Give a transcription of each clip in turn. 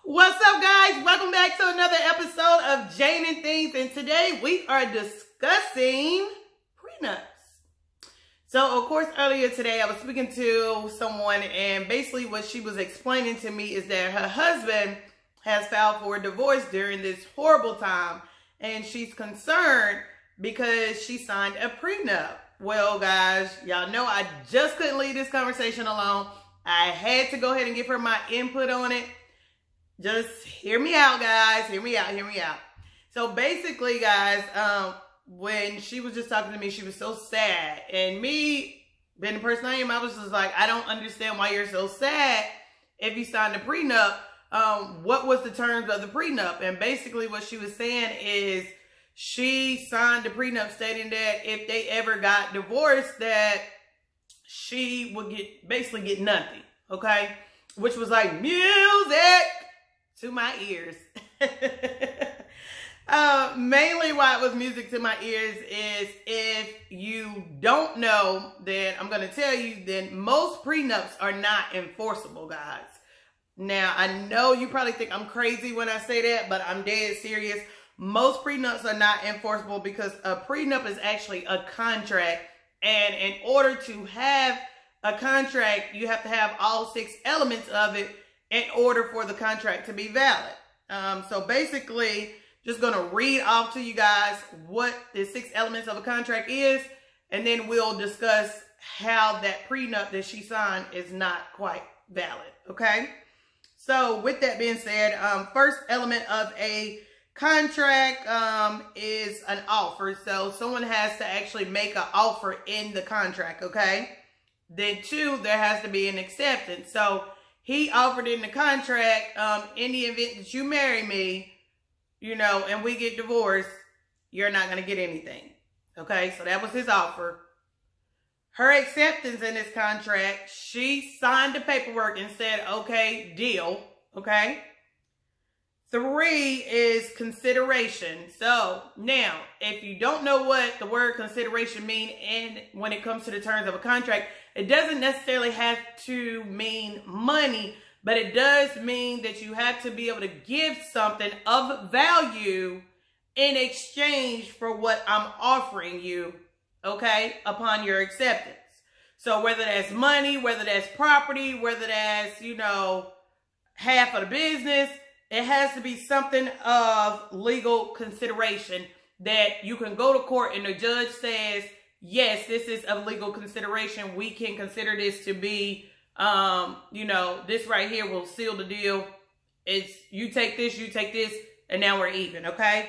What's up, guys? Welcome back to another episode of JaneN'Thingzz, and today we are discussing prenups. So, of course, earlier today I was speaking to someone, and basically what she was explaining to me is that her husband has filed for a divorce during this horrible time, and she's concerned because she signed a prenup. Well, guys, y'all know I just couldn't leave this conversation alone. I had to go ahead and give her my input on it. Just hear me out, guys. Hear me out. So basically, guys, when she was just talking to me, she was so sad. And me, being the person I am, I was just like, I don't understand why you're so sad if you signed a prenup. What was the terms of the prenup? And basically what she was saying is she signed the prenup stating that if they ever got divorced, that she would basically get nothing. Okay? Which was like music to my ears. Mainly why it was music to my ears is, if you don't know, then I'm going to tell you, then most prenups are not enforceable, guys. Now, I know you probably think I'm crazy when I say that, but I'm dead serious. Most prenups are not enforceable because a prenup is actually a contract. And in order to have a contract, you have to have all 6 elements of it in order for the contract to be valid. So basically, just going to read off to you guys what the 6 elements of a contract is, and then we'll discuss how that prenup that she signed is not quite valid, okay? So with that being said, first element of a contract is an offer. So someone has to actually make an offer in the contract, okay? Then 2, there has to be an acceptance. So he offered in the contract, in the event that you marry me, you know, and we get divorced, you're not going to get anything. Okay, so that was his offer. Her acceptance in this contract, she signed the paperwork and said, okay, deal. Okay. 3 is consideration. So now, if you don't know what the word consideration means, and when it comes to the terms of a contract, it doesn't necessarily have to mean money, but it does mean that you have to be able to give something of value in exchange for what I'm offering you, okay, upon your acceptance. So whether that's money, whether that's property, whether that's, you know, half of the business, it has to be something of legal consideration that you can go to court and the judge says, yes, this is of legal consideration. We can consider this to be, you know, this right here will seal the deal. It's you take this, and now we're even, okay?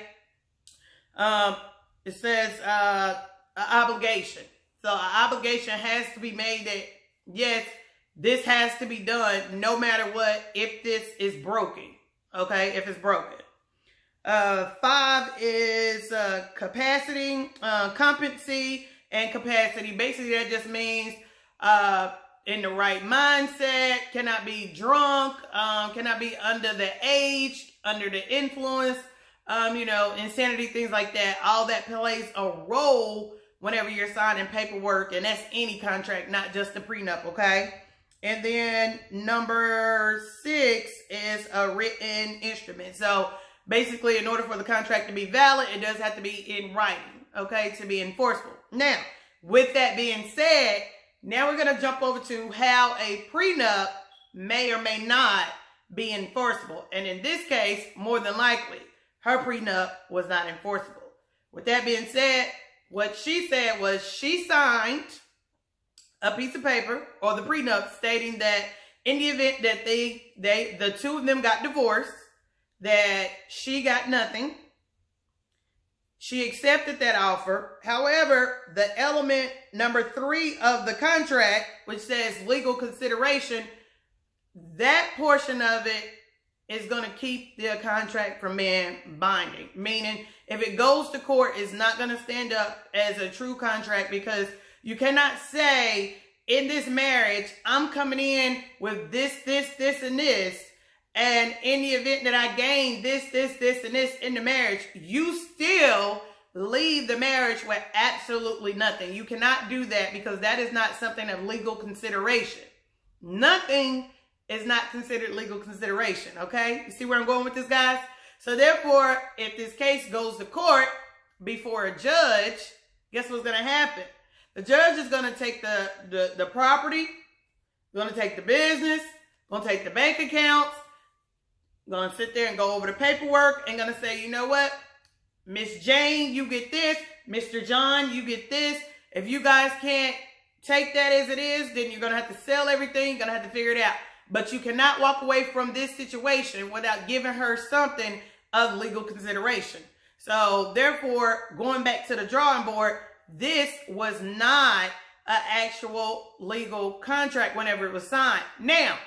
It says an obligation. So an obligation has to be made that, yes, this has to be done no matter what if this is broken. Okay, if it's broken. 5 is capacity, competency, and capacity. Basically, that just means in the right mindset, cannot be drunk, cannot be under the age, under the influence, you know, insanity, things like that. All that plays a role whenever you're signing paperwork, and that's any contract, not just the prenup, okay? And then number 6 is a written instrument. So basically, in order for the contract to be valid, it does have to be in writing, okay, to be enforceable. Now, with that being said, now we're going to jump over to how a prenup may or may not be enforceable. And in this case, more than likely, her prenup was not enforceable. With that being said, what she said was she signed a piece of paper or the prenup stating that in the event that the 2 of them got divorced, that she got nothing. She accepted that offer. However, the element number 3 of the contract, which says legal consideration, that portion of it is going to keep the contract from being binding. Meaning, if it goes to court, it's not going to stand up as a true contract, because you cannot say, in this marriage, I'm coming in with this, and this, and in the event that I gain this, and this in the marriage, you still leave the marriage with absolutely nothing. You cannot do that, because that is not something of legal consideration. Nothing is not considered legal consideration, okay? You see where I'm going with this, guys? So therefore, if this case goes to court before a judge, guess what's going to happen? The judge is going to take the property, going to take the business, going to take the bank accounts, going to sit there and go over the paperwork and going to say, you know what? Miss Jane, you get this. Mr. John, you get this. If you guys can't take that as it is, then you're going to have to sell everything. You're going to have to figure it out. But you cannot walk away from this situation without giving her something of legal consideration. So therefore, going back to the drawing board, this was not an actual legal contract whenever it was signed. Now,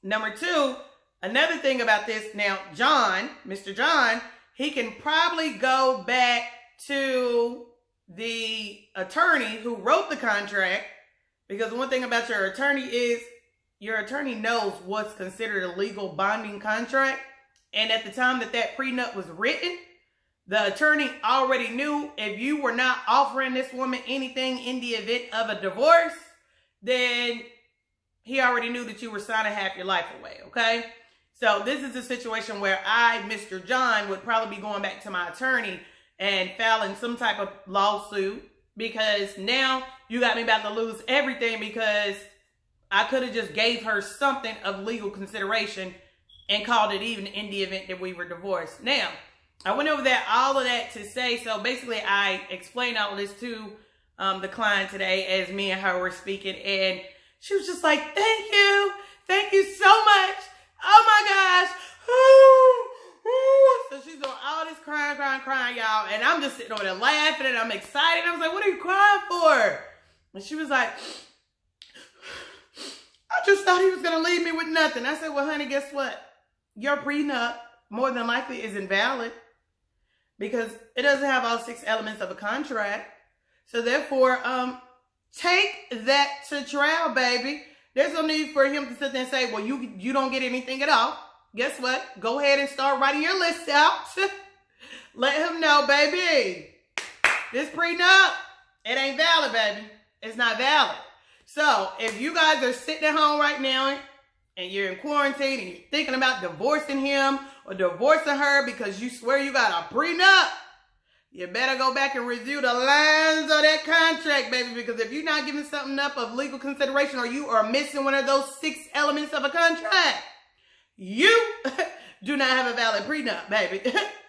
number two, another thing about this, now John, Mr. John, he can probably go back to the attorney who wrote the contract, because one thing about your attorney is your attorney knows what's considered a legal binding contract. And at the time that that prenup was written, the attorney already knew if you were not offering this woman anything in the event of a divorce, then he already knew that you were signing half your life away, okay? So this is a situation where I, Mr. John, would probably be going back to my attorney and filing some type of lawsuit, because now you got me about to lose everything, because I could have just gave her something of legal consideration and called it even in the event that we were divorced. Now, I went over that, all of that to say, so basically I explained all of this to the client today as me and her were speaking, and she was just like, thank you so much. Oh my gosh. So she's doing all this crying, y'all. And I'm just sitting over there laughing and I'm excited. I was like, what are you crying for? And she was like, I just thought he was going to leave me with nothing. I said, well, honey, guess what? Your prenup more than likely is invalid, because it doesn't have all 6 elements of a contract. So therefore, take that to trial, baby. There's no need for him to sit there and say, well, you don't get anything at all. Guess what? Go ahead and start writing your list out. Let him know, baby, this prenup, it ain't valid, baby. It's not valid. So if you guys are sitting at home right now and you're in quarantine and you're thinking about divorcing him or divorcing her because you swear you got a prenup, you better go back and review the lines of that contract, baby, because if you're not giving something up of legal consideration or you are missing one of those 6 elements of a contract, you do not have a valid prenup, baby.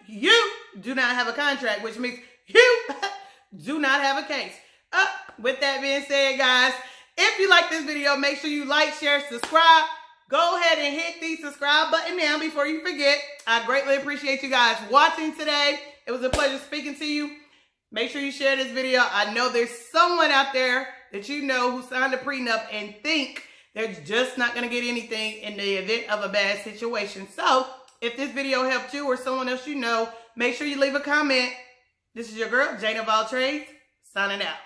You do not have a contract, which means you do not have a case. With that being said, guys, if you like this video, make sure you like, share, subscribe. Go ahead and hit the subscribe button now before you forget. I greatly appreciate you guys watching today. It was a pleasure speaking to you. Make sure you share this video. I know there's someone out there that you know who signed a prenup and think they're just not going to get anything in the event of a bad situation. So if this video helped you or someone else you know, make sure you leave a comment. This is your girl, Jane of All Trades, signing out.